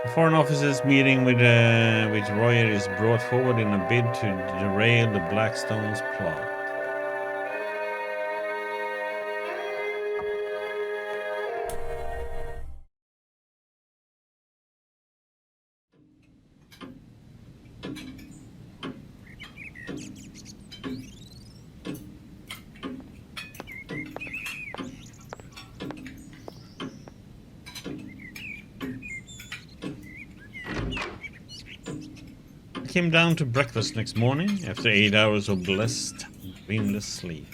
The Foreign Office's meeting with Royer is brought forward in a bid to derail the Blackstone's plot. I came down to breakfast next morning after 8 hours of blessed, dreamless sleep.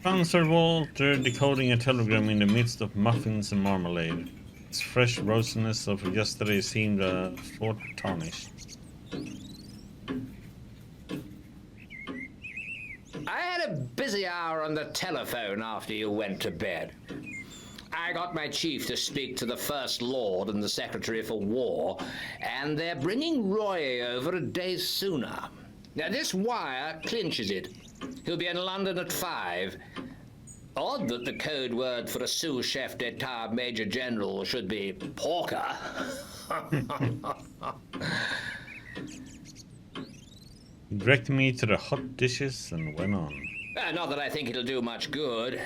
Found Sir Walter decoding a telegram in the midst of muffins and marmalade. Its fresh rosiness of yesterday seemed a thought tarnished. I had a busy hour on the telephone after you went to bed. I got my chief to speak to the First Lord and the Secretary for War, and they're bringing Roy over a day sooner. Now, this wire clinches it. He'll be in London at 5. Odd that the code word for a sous chef d'etat major general should be porker. He directed me to the hot dishes and went on. Not that I think it'll do much good.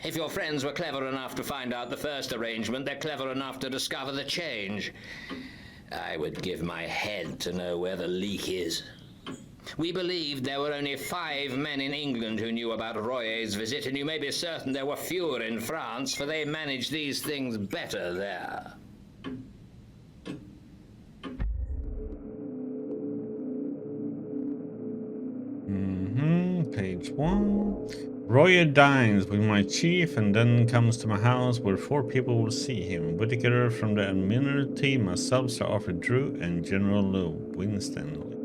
If your friends were clever enough to find out the first arrangement, they're clever enough to discover the change. I would give my head to know where the leak is. We believed there were only 5 men in England who knew about Royer's visit, and you may be certain there were fewer in France, for they manage these things better there. Page 1. Royer dines with my chief and then comes to my house where 4 people will see him. Whittaker from the Admiralty, myself, Sir Arthur Drew, and General Winstanley.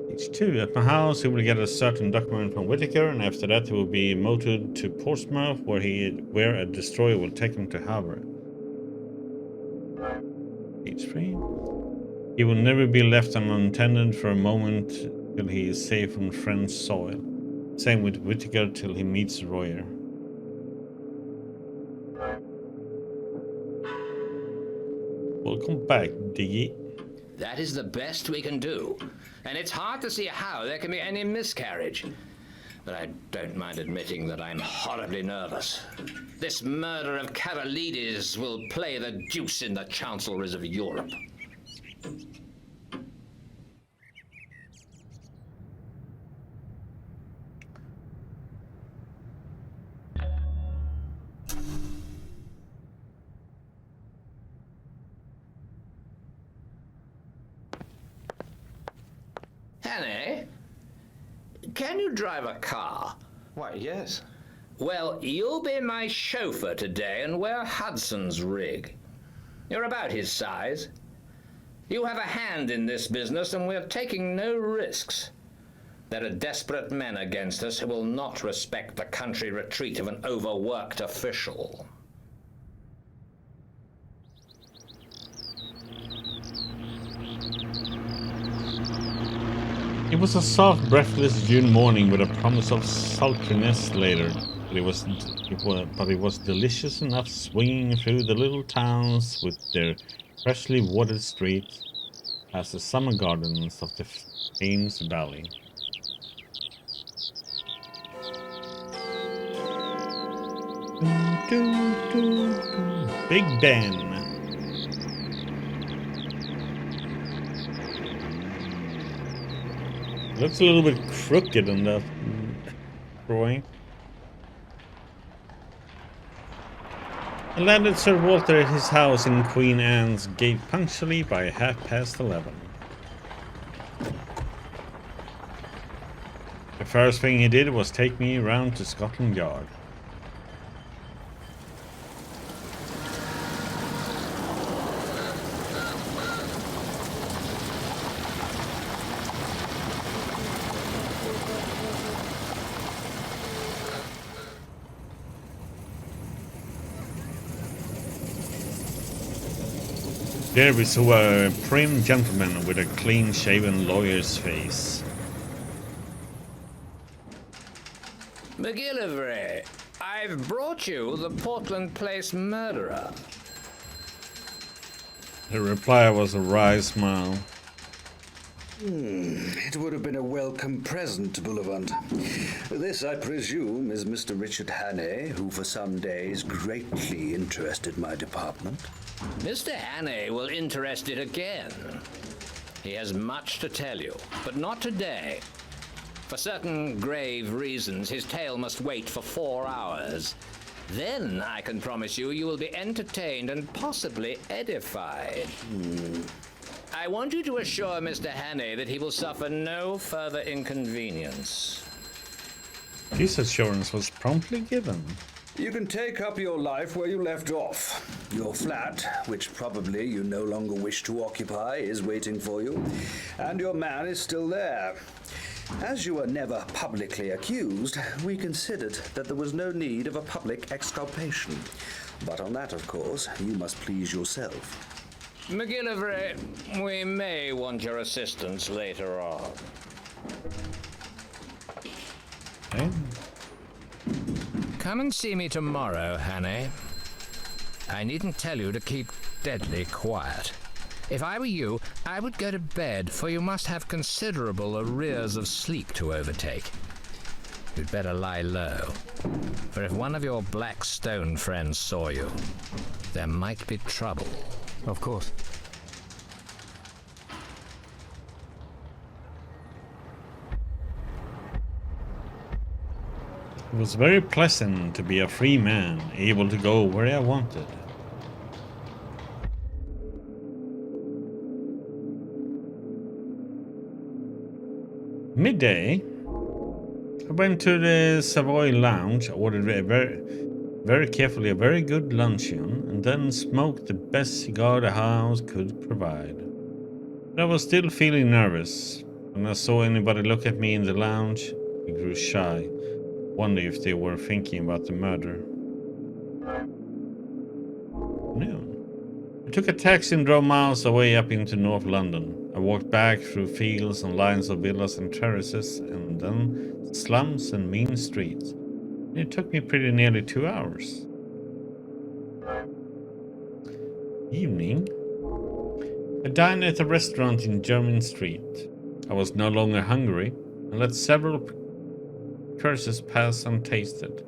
Page 2. At my house he will get a certain document from Whittaker, and after that he will be motored to Portsmouth where a destroyer will take him to Havre. Page 3. He will never be left unattended for a moment till he is safe on French soil. Same with Whittaker till he meets Royer. Welcome back, Diggy. That is the best we can do. And it's hard to see how there can be any miscarriage. But I don't mind admitting that I'm horribly nervous. This murder of Karolides will play the deuce in the chancelleries of Europe. Hanny, can you drive a car? Why, yes. Well, you'll be my chauffeur today and wear Hudson's rig. You're about his size. You have a hand in this business and we're taking no risks. There are desperate men against us who will not respect the country retreat of an overworked official. It was a soft, breathless June morning with a promise of sultriness later, but it was delicious enough swinging through the little towns with their freshly watered streets past the summer gardens of the Thames Valley. Big Ben. Looks a little bit crooked on that drawing. I landed Sir Walter at his house in Queen Anne's Gate punctually by 11:30. The first thing he did was take me round to Scotland Yard. There we saw a prim gentleman with a clean-shaven lawyer's face. McGillivray, I've brought you the Portland Place murderer. The reply was a wry smile. It would have been a welcome present, Bullivant. This, I presume, is Mr. Richard Hannay, who for some days greatly interested my department. Mr. Hannay will interest it again. He has much to tell you, but not today. For certain grave reasons, his tale must wait for 4 hours. Then, I can promise you, you will be entertained and possibly edified. I want you to assure Mr. Hannay that he will suffer no further inconvenience. This assurance was promptly given. You can take up your life where you left off. Your flat, which probably you no longer wish to occupy, is waiting for you, and your man is still there. As you were never publicly accused, we considered that there was no need of a public exculpation. But on that, of course, you must please yourself. McGillivray, we may want your assistance later on. Okay. Come and see me tomorrow, Hannay. I needn't tell you to keep deadly quiet. If I were you, I would go to bed, for you must have considerable arrears of sleep to overtake. You'd better lie low, for if one of your Black Stone friends saw you, there might be trouble. Of course. It was very pleasant to be a free man, able to go where I wanted. Midday, I went to the Savoy Lounge, ordered very carefully a very good luncheon, and then smoked the best cigar the house could provide. But I was still feeling nervous. When I saw anybody look at me in the lounge, I grew shy, wondering if they were thinking about the murder. Noon. I took a taxi and drove miles away up into North London. I walked back through fields and lines of villas and terraces, and then slums and mean streets. It took me pretty nearly 2 hours. Evening. I dined at a restaurant in Jermyn Street. I was no longer hungry and let several courses pass untasted.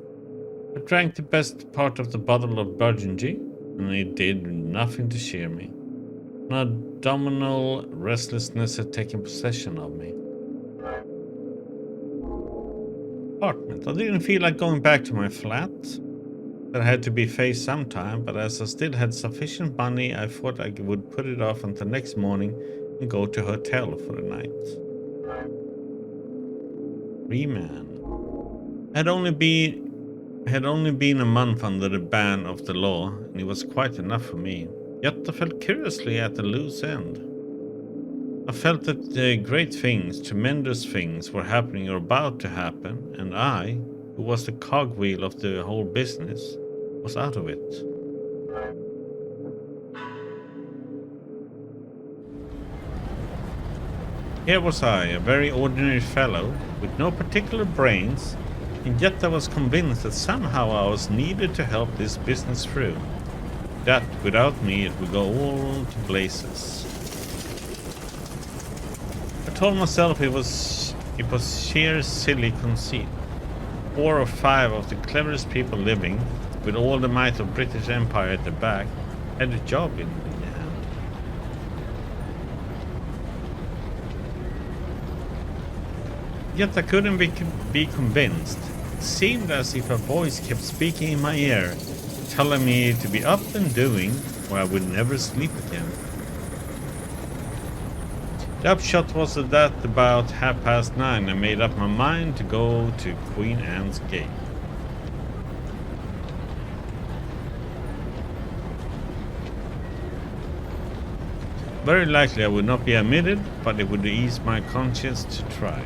I drank the best part of the bottle of Burgundy, and it did nothing to cheer me. An abdominal restlessness had taken possession of me. Apartment. I didn't feel like going back to my flat. That had to be faced sometime, but as I still had sufficient money, I thought I would put it off until next morning and go to a hotel for the night. Free man. I had only been a month under the ban of the law, and it was quite enough for me. Yet I felt curiously at a loose end. I felt that great things, tremendous things, were happening or about to happen, and I, who was the cogwheel of the whole business, was out of it. Here was I, a very ordinary fellow, with no particular brains, and yet I was convinced that somehow I was needed to help this business through. That without me it would go all to blazes. I told myself it was sheer silly conceit. 4 or 5 of the cleverest people living, with all the might of British Empire at their back, had a job in hand. Yet I couldn't be convinced. It seemed as if a voice kept speaking in my ear, telling me to be up and doing, or I would never sleep again. The upshot was that about 9:30 I made up my mind to go to Queen Anne's Gate. Very likely I would not be admitted, but it would ease my conscience to try.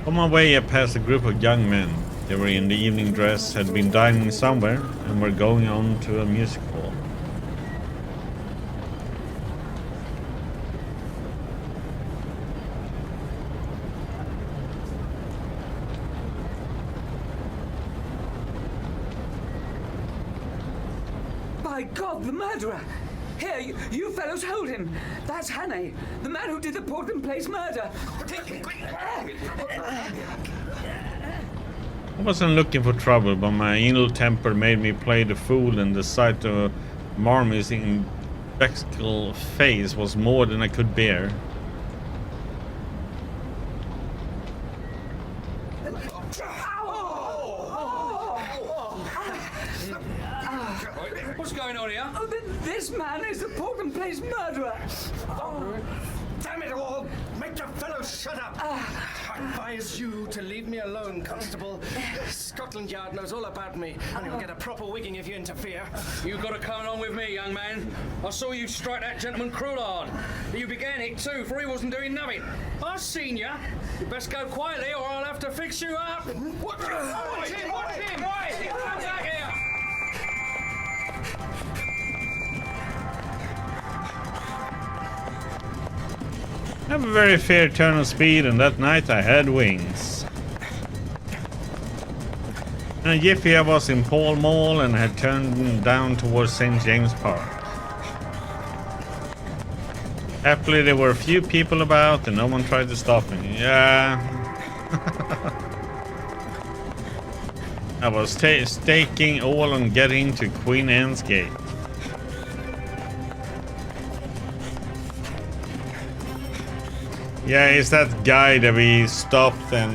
On my way, I passed a group of young men. They were in the evening dress, had been dining somewhere, and were going on to a music hall. By God, the murderer! Here, you fellows hold him. That's Hannay, the man who did the Portland Place murder. I wasn't looking for trouble, but my ill temper made me play the fool, and the sight of Marmy's impeccable face was more than I could bear. What's going on here? Oh, this man is the Portland Place murderer. Damn it all! Make your fellows shut up! I advise you to leave me alone, Constable. Scotland Yard knows all about me, and you'll get a proper wigging if you interfere. You've got to come on with me, young man. I saw you strike that gentleman cruel hard. You began it too, for he wasn't doing nothing. I've seen you. You best go quietly, or I'll have to fix you up. Watch him! Watch him! Right, come back here! I have a very fair turn of speed, and that night I had wings. In a jiffy I was in Pall Mall and had turned down towards St. James Park. Happily there were a few people about and no one tried to stop me. Yeah. I was staking all on getting to Queen Anne's Gate. Yeah, it's that guy that we stopped and,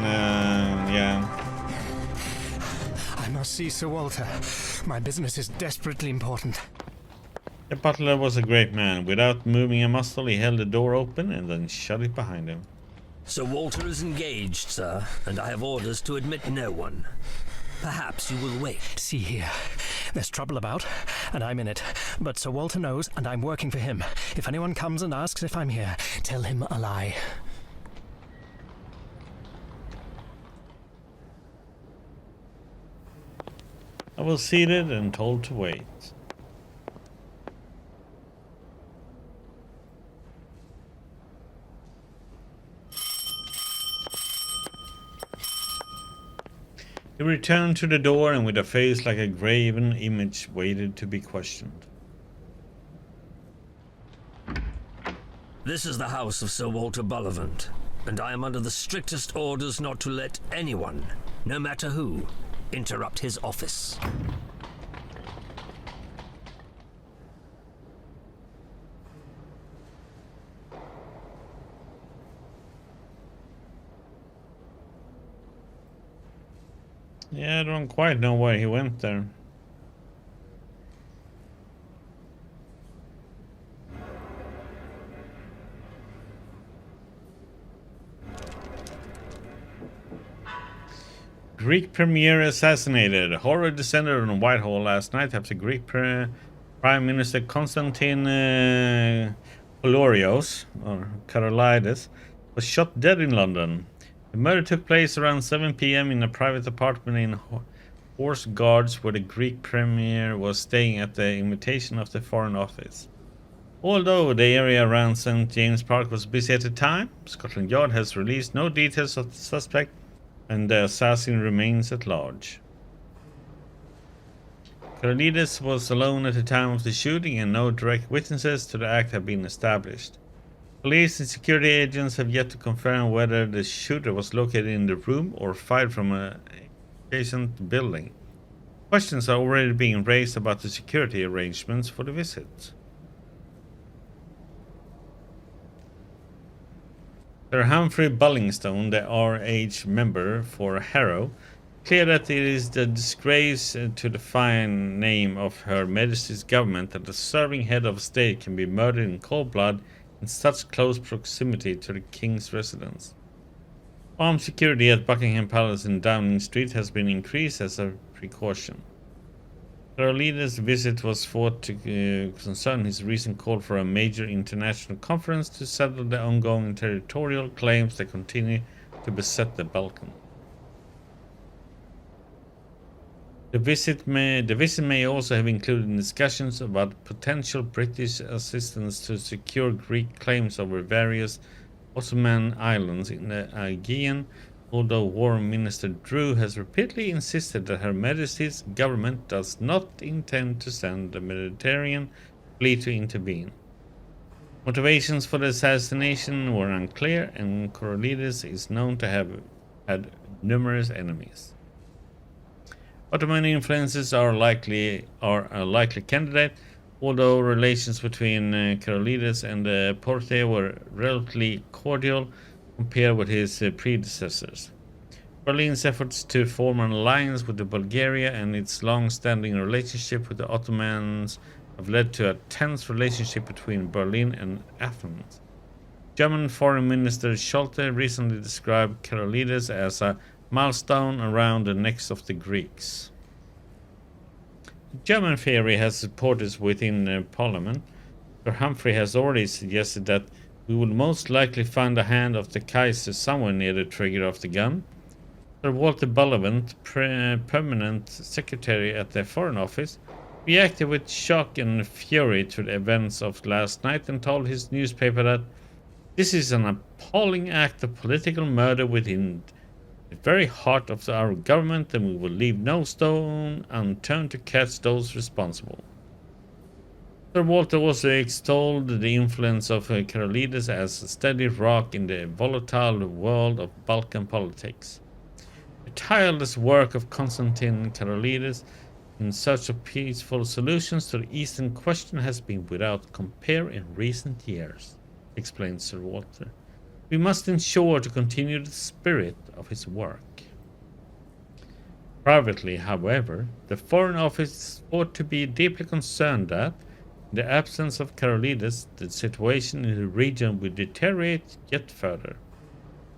yeah. I must see Sir Walter. My business is desperately important. The butler was a great man. Without moving a muscle, he held the door open and then shut it behind him. Sir Walter is engaged, sir, and I have orders to admit no one. Perhaps you will wait. See here. There's trouble about, and I'm in it. But Sir Walter knows, and I'm working for him. If anyone comes and asks if I'm here, tell him a lie. I was seated and told to wait. He returned to the door and with a face like a graven image waited to be questioned. This is the house of Sir Walter Bullivant, and I am under the strictest orders not to let anyone, no matter who, interrupt his office. Yeah, I don't quite know why he went there. Greek premier assassinated. Horror descended on Whitehall last night after Greek Prime Minister Konstantin Koulourios, or Karolaides, was shot dead in London. The murder took place around 7 p.m. in a private apartment in Horse Guards, where the Greek premier was staying at the invitation of the Foreign Office. Although the area around St. James Park was busy at the time, Scotland Yard has released no details of the suspect, and the assassin remains at large. Karolaides was alone at the time of the shooting, and no direct witnesses to the act have been established. Police and security agents have yet to confirm whether the shooter was located in the room or fired from an adjacent building. Questions are already being raised about the security arrangements for the visit. Sir Humphrey Bullingstone, the RH member for Harrow, declared that it is a disgrace to the fine name of Her Majesty's government that the serving head of state can be murdered in cold blood in such close proximity to the King's residence. Armed security at Buckingham Palace in Downing Street has been increased as a precaution. Karolaides' visit was thought to concern his recent call for a major international conference to settle the ongoing territorial claims that continue to beset the Balkan. The visit may also have included discussions about potential British assistance to secure Greek claims over various Ottoman islands in the Aegean, although War Minister Drew has repeatedly insisted that Her Majesty's government does not intend to send the Mediterranean fleet to intervene. Motivations for the assassination were unclear, and Korolides is known to have had numerous enemies. Ottoman influences are a likely candidate, although relations between Korolides and Porte were relatively cordial compared with his predecessors. Berlin's efforts to form an alliance with Bulgaria and its long-standing relationship with the Ottomans have led to a tense relationship between Berlin and Athens. German Foreign Minister Scholte recently described Korolides as a milestone around the necks of the Greeks. The German theory has supporters within Parliament. Sir Humphrey has already suggested that we would most likely find the hand of the Kaiser somewhere near the trigger of the gun. Sir Walter Bullivant, permanent secretary at the Foreign Office, reacted with shock and fury to the events of last night and told his newspaper that this is an appalling act of political murder within the very heart of our government, and we will leave no stone unturned to catch those responsible. Sir Walter also extolled the influence of Korolides as a steady rock in the volatile world of Balkan politics. The tireless work of Konstantin Korolides in search of peaceful solutions to the Eastern question has been without compare in recent years, explained Sir Walter. We must ensure to continue the spirit of his work. Privately, however, the Foreign Office ought to be deeply concerned that, in the absence of Korolides, the situation in the region will deteriorate yet further.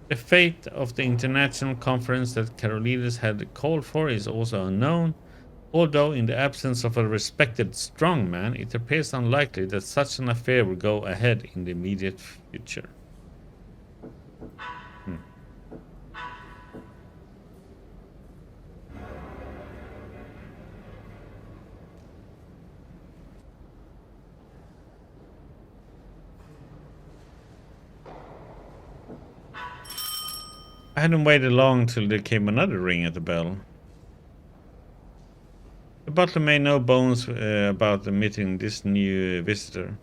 The fate of the international conference that Korolides had called for is also unknown, although in the absence of a respected strongman, it appears unlikely that such an affair will go ahead in the immediate future. I hadn't waited long till there came another ring at the bell. The butler made no bones about admitting this new visitor.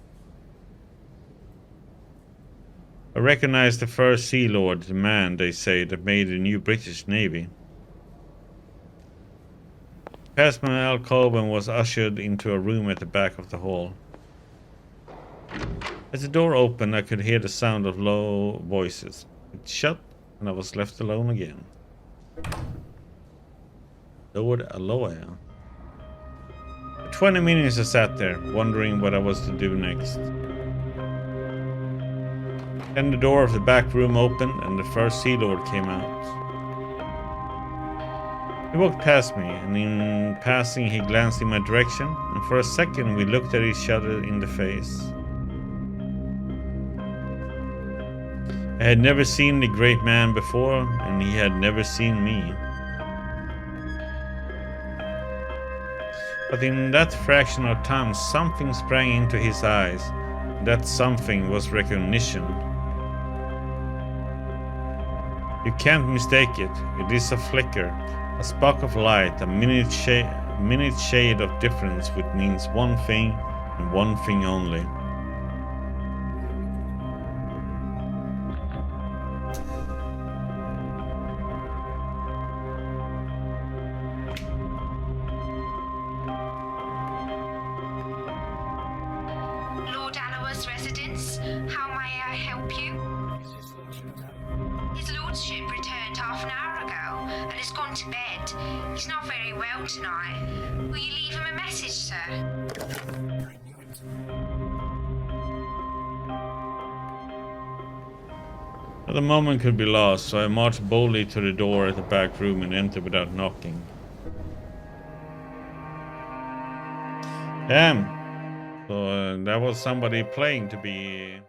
I recognized the first Sea Lord, the man, they say, that made the new British Navy. Past my alcove and was ushered into a room at the back of the hall. As the door opened, I could hear the sound of low voices. It shut, and I was left alone again. Lord Aloy. For 20 minutes I sat there, wondering what I was to do next. Then the door of the back room opened, and the first Sea Lord came out. He walked past me, and in passing he glanced in my direction, and for a second we looked at each other in the face. I had never seen the great man before, and he had never seen me. But in that fraction of time, something sprang into his eyes. That something was recognition. You can't mistake it. It is a flicker, a spark of light, a minute shade of difference, which means one thing and one thing only. Lord Alloa's residence. How may I help you? His lordship returned half an hour ago and has gone to bed. He's not very well tonight. Will you leave him a message, sir? The moment could be lost, so I marched boldly to the door at the back room and entered without knocking. Damn! So that was somebody playing to be